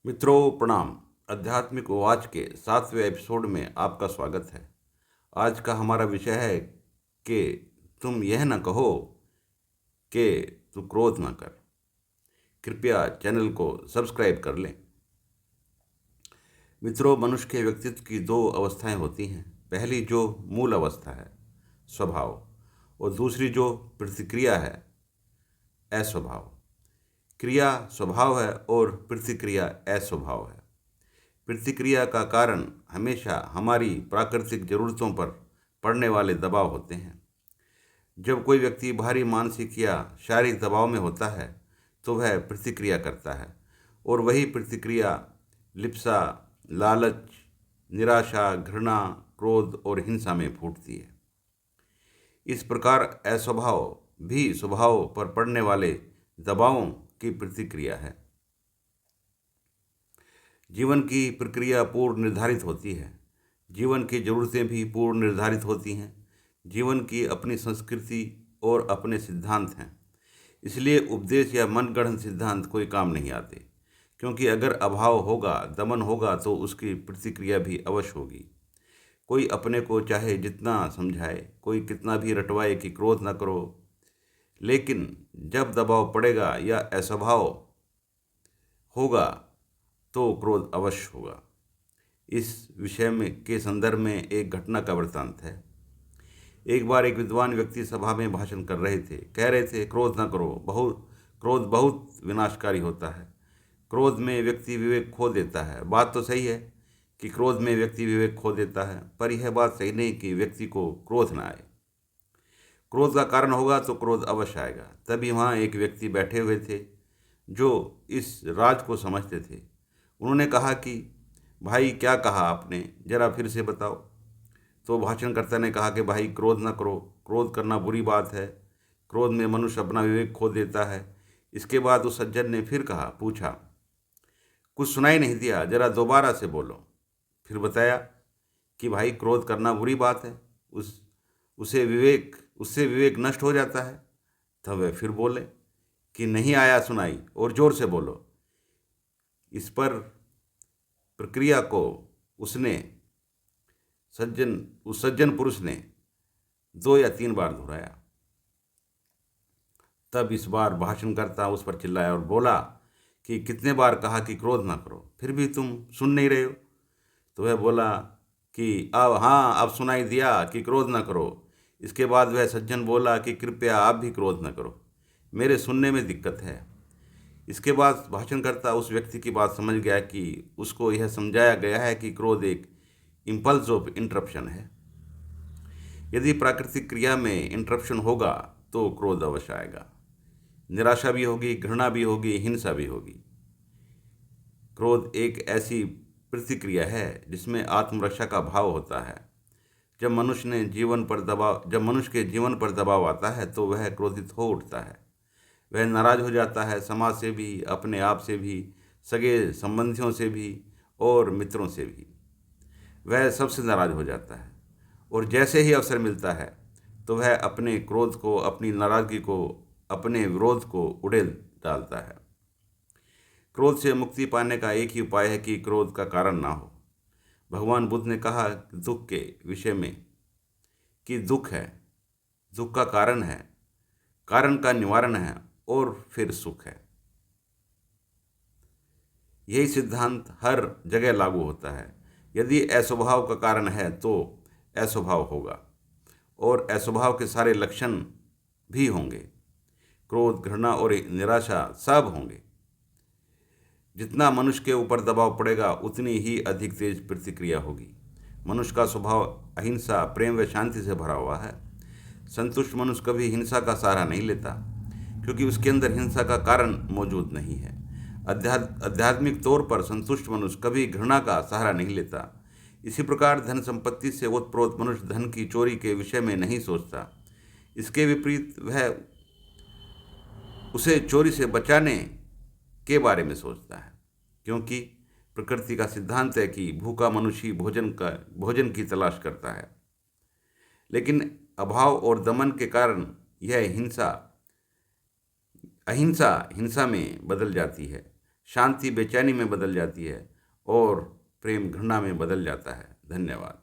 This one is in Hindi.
मित्रों प्रणाम। आध्यात्मिक वाच के 7वें एपिसोड में आपका स्वागत है। आज का हमारा विषय है कि तुम यह न कहो कि तू क्रोध न कर। कृपया चैनल को सब्सक्राइब कर लें। मित्रों, मनुष्य के व्यक्तित्व की दो अवस्थाएं होती हैं। पहली जो मूल अवस्था है स्वभाव, और दूसरी जो प्रतिक्रिया है अस्वभाव। क्रिया स्वभाव है और प्रतिक्रिया अस्वभाव है। प्रतिक्रिया का कारण हमेशा हमारी प्राकृतिक ज़रूरतों पर पड़ने वाले दबाव होते हैं। जब कोई व्यक्ति भारी मानसिक या शारीरिक दबाव में होता है तो वह प्रतिक्रिया करता है, और वही प्रतिक्रिया लिप्सा, लालच, निराशा, घृणा, क्रोध और हिंसा में फूटती है। इस प्रकार अस्वभाव भी स्वभाव पर पड़ने वाले दबावों की प्रतिक्रिया है। जीवन की प्रक्रिया पूर्व निर्धारित होती है। जीवन की ज़रूरतें भी पूर्व निर्धारित होती हैं। जीवन की अपनी संस्कृति और अपने सिद्धांत हैं। इसलिए उपदेश या मनगढ़ंत सिद्धांत कोई काम नहीं आते, क्योंकि अगर अभाव होगा, दमन होगा, तो उसकी प्रतिक्रिया भी अवश्य होगी। कोई अपने को चाहे जितना समझाए, कोई कितना भी रटवाए कि क्रोध न करो, लेकिन जब दबाव पड़ेगा या अस्वभाव होगा तो क्रोध अवश्य होगा। इस विषय में के संदर्भ में एक घटना का वृत्तांत है। एक बार एक विद्वान व्यक्ति सभा में भाषण कर रहे थे। कह रहे थे, क्रोध न करो, क्रोध बहुत विनाशकारी होता है। क्रोध में व्यक्ति विवेक खो देता है। बात तो सही है कि क्रोध में व्यक्ति विवेक खो देता है, पर यह बात सही नहीं कि व्यक्ति को क्रोध न आए। क्रोध का कारण होगा तो क्रोध अवश्य आएगा। तभी वहाँ एक व्यक्ति बैठे हुए थे जो इस राज को समझते थे। उन्होंने कहा कि भाई, क्या कहा आपने, जरा फिर से बताओ। तो भाषणकर्ता ने कहा कि भाई, क्रोध न करो, क्रोध करना बुरी बात है। क्रोध में मनुष्य अपना विवेक खो देता है। इसके बाद उस सज्जन ने फिर पूछा, कुछ सुनाई नहीं दिया, जरा दोबारा से बोलो। फिर बताया कि भाई, क्रोध करना बुरी बात है, उससे विवेक नष्ट हो जाता है। तब वह फिर बोले कि नहीं आया सुनाई, और जोर से बोलो। इस पर प्रक्रिया को उस सज्जन पुरुष ने 2 या 3 बार दोहराया। तब इस बार भाषणकर्ता उस पर चिल्लाया और बोला कि कितने बार कहा कि क्रोध ना करो, फिर भी तुम सुन नहीं रहे हो। तो वह बोला कि अब सुनाई दिया कि क्रोध ना करो। इसके बाद वह सज्जन बोला कि कृपया आप भी क्रोध न करो, मेरे सुनने में दिक्कत है। इसके बाद भाषणकर्ता उस व्यक्ति की बात समझ गया कि उसको यह समझाया गया है कि क्रोध एक इम्पल्स ऑफ इंटरप्शन है। यदि प्राकृतिक क्रिया में इंटरप्शन होगा तो क्रोध अवश्य आएगा। निराशा भी होगी, घृणा भी होगी, हिंसा भी होगी। क्रोध एक ऐसी प्रतिक्रिया है जिसमें आत्मरक्षा का भाव होता है। जब मनुष्य के जीवन पर दबाव आता है तो वह क्रोधित हो उठता है। वह नाराज हो जाता है, समाज से भी, अपने आप से भी, सगे संबंधियों से भी और मित्रों से भी। वह सबसे नाराज हो जाता है, और जैसे ही अवसर मिलता है तो वह अपने क्रोध को, अपनी नाराज़गी को, अपने विरोध को उड़ेल डालता है। क्रोध से मुक्ति पाने का एक ही उपाय है कि क्रोध का कारण ना हो। भगवान बुद्ध ने कहा दुख के विषय में कि दुख है, दुख का कारण है, कारण का निवारण है, और फिर सुख है। यही सिद्धांत हर जगह लागू होता है। यदि अस्वभाव का कारण है तो अस्वभाव होगा, और अस्वभाव के सारे लक्षण भी होंगे। क्रोध, घृणा और निराशा सब होंगे। जितना मनुष्य के ऊपर दबाव पड़ेगा उतनी ही अधिक तेज प्रतिक्रिया होगी। मनुष्य का स्वभाव अहिंसा, प्रेम व शांति से भरा हुआ है। संतुष्ट मनुष्य कभी हिंसा का सहारा नहीं लेता, क्योंकि उसके अंदर हिंसा का कारण मौजूद नहीं है। आध्यात्मिक तौर पर संतुष्ट मनुष्य कभी घृणा का सहारा नहीं लेता। इसी प्रकार धन संपत्ति से ओतप्रोत मनुष्य धन की चोरी के विषय में नहीं सोचता। इसके विपरीत वह उसे चोरी से बचाने के बारे में सोचता है, क्योंकि प्रकृति का सिद्धांत है कि भूखा मनुष्य भोजन की तलाश करता है। लेकिन अभाव और दमन के कारण यह अहिंसा हिंसा में बदल जाती है। शांति बेचैनी में बदल जाती है और प्रेम घृणा में बदल जाता है। धन्यवाद।